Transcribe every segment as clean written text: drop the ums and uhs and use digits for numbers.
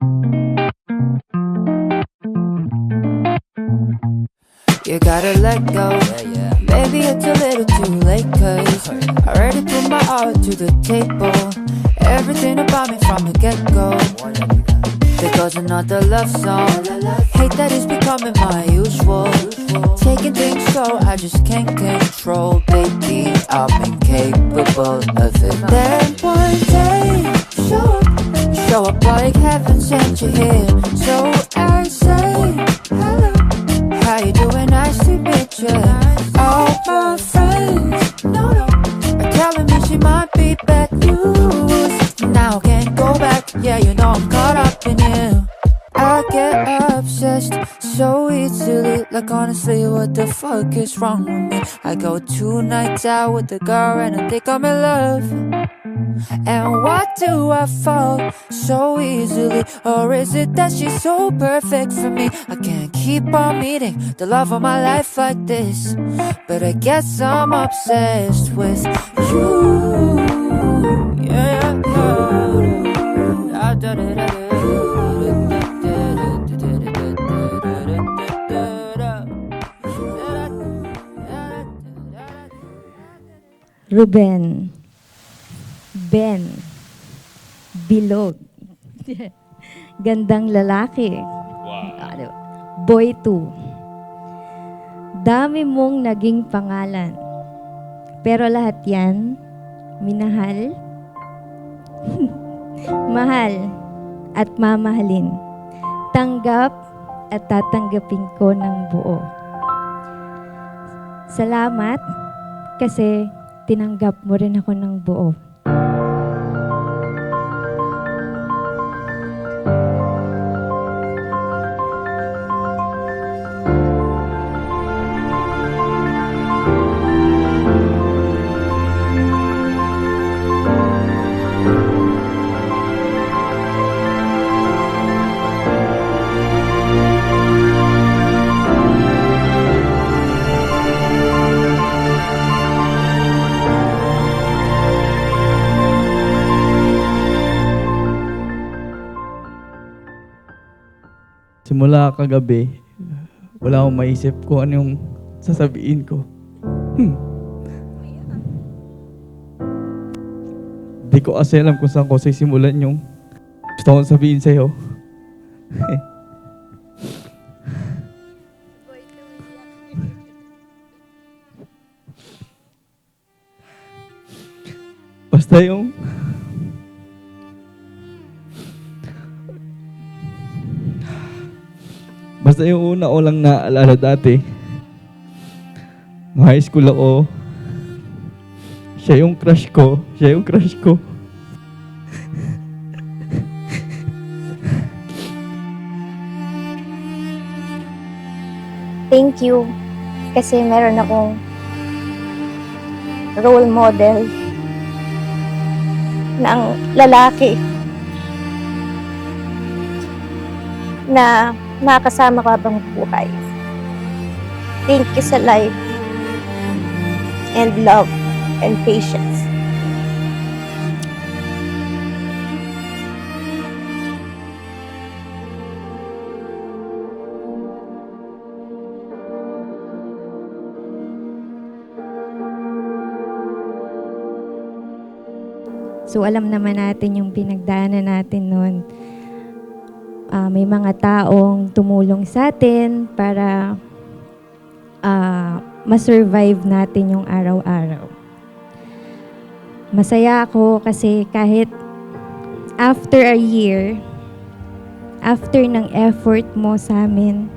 You gotta let go, baby, it's a little too late. Cause I already put my all to the table. Everything about me from the get-go. There goes another love song. Hate that it's becoming my usual. Taking things slow, I just can't control. Baby, I'm incapable of it. Then one day, show up like heaven sent you here. So I say, hello, how you doing? Nice to meet you. All my friends, no, are telling me she might be back loose. Now can't go back, yeah, you know I'm caught up in you. I get obsessed so easily. Like honestly, what the fuck is wrong with me? I go 2 nights out with the girl and I think I'm in love. And why do I fall so easily? Or is it that she's so perfect for me? I can't keep on meeting the love of my life like this, but I guess I'm obsessed with you. Yeah, Ruben, Ben, Bilog, Gandang Lalaki, Boy 2. Dami mong naging pangalan, pero lahat yan, minahal, mahal, at mamahalin. Tanggap at tatanggapin ko ng buo. Salamat kasi tinanggap mo rin ako ng buo. Simula kagabi, wala akong maisip kung ano yung sasabihin ko. Di ko kasi alam kung saan ko sisimulan yung gusto kong sabihin sa'yo. Basta yung una ko lang naaalala dati. Nung high school ako, siya yung crush ko. Thank you kasi meron akong role model ng lalaki na makasama ka habang buhay. Thank you sa life and love and patience. So alam naman natin yung pinagdaanan natin noon. May mga taong tumulong sa atin para ma-survive natin yung araw-araw. Masaya ako kasi kahit after a year, after ng effort mo sa amin,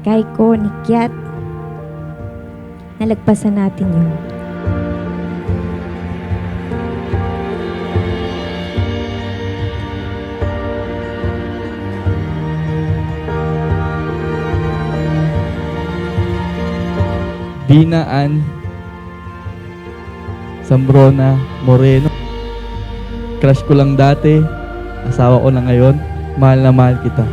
kay ko, ni Kiat, nalagpasan natin yun. Binaan Sambrona Moreno. Crush ko lang dati, asawa ko na ngayon, mahal na mahal kita.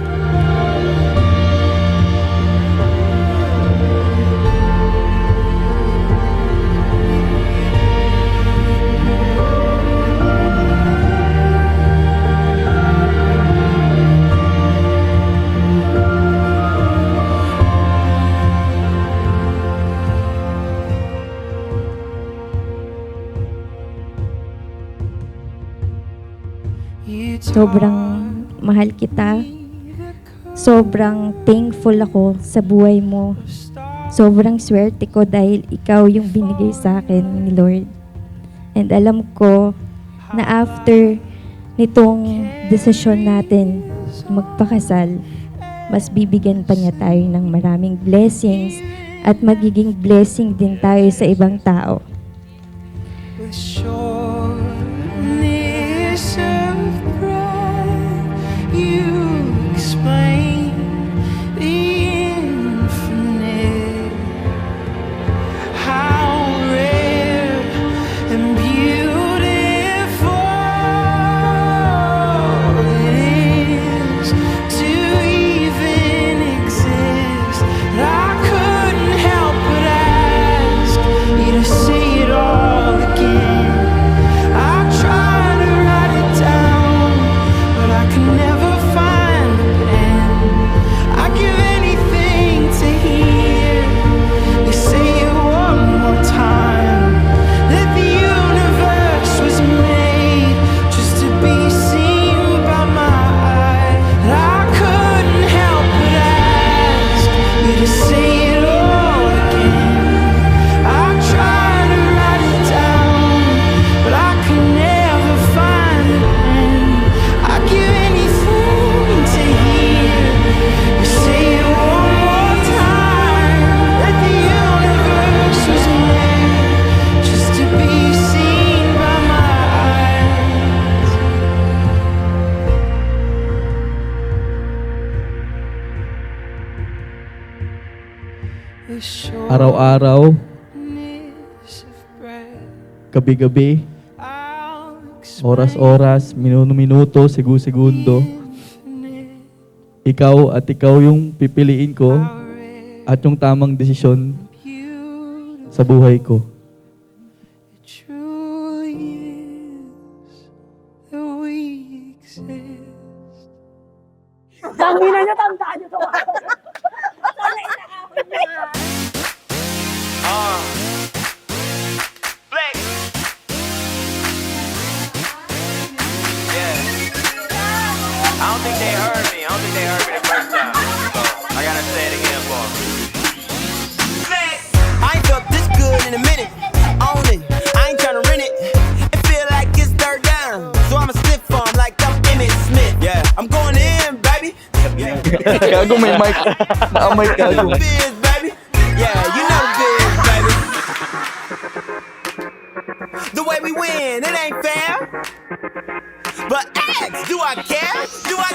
Sobrang mahal kita. Sobrang thankful ako sa buhay mo. Sobrang swerte ko dahil ikaw yung binigay sa akin ni Lord. And alam ko na after nitong desisyon natin magpakasal, mas bibigyan pa niya tayo ng maraming blessings at magiging blessing din tayo sa ibang tao. With sureness of pride, you explain the infinite. How rare and beautiful it is to even exist. I couldn't help but ask you to say it all again. I tried to write it down, but I could never find the pen. I'd give anything to hear you say it one more time. That the universe was made just to be seen by my eyes. I couldn't help but ask you to say it all again. I tried to write it down, but I could never find the pen. I'd give anything to hear you say it one more time. That the universe was made just to be seen by my eyes. With Araw-araw, sureness of breath, gabi-gabi, I'll explain oras-oras, minuto-minuto, segundo, infinite. ikaw at ikaw yung pipiliin ko How rare at yung tamang desisyon beautiful sa buhay ko. it truly is that we exist. Flex. Yeah. I don't think they heard me. The first time. So I gotta say it again for them. Flex. I ain't felt this good in a minute. Own it. I ain't tryna rent it. It feel like it's third down. So I'ma stiff farm like I'm Emmitt Smith. Yeah. I'm going in, baby. Yeah. Gago, may mic. Naka-mic gago. Biz, baby. Yeah, you know biz, baby. The way we win, it ain't fair. But ask, do I care? Do I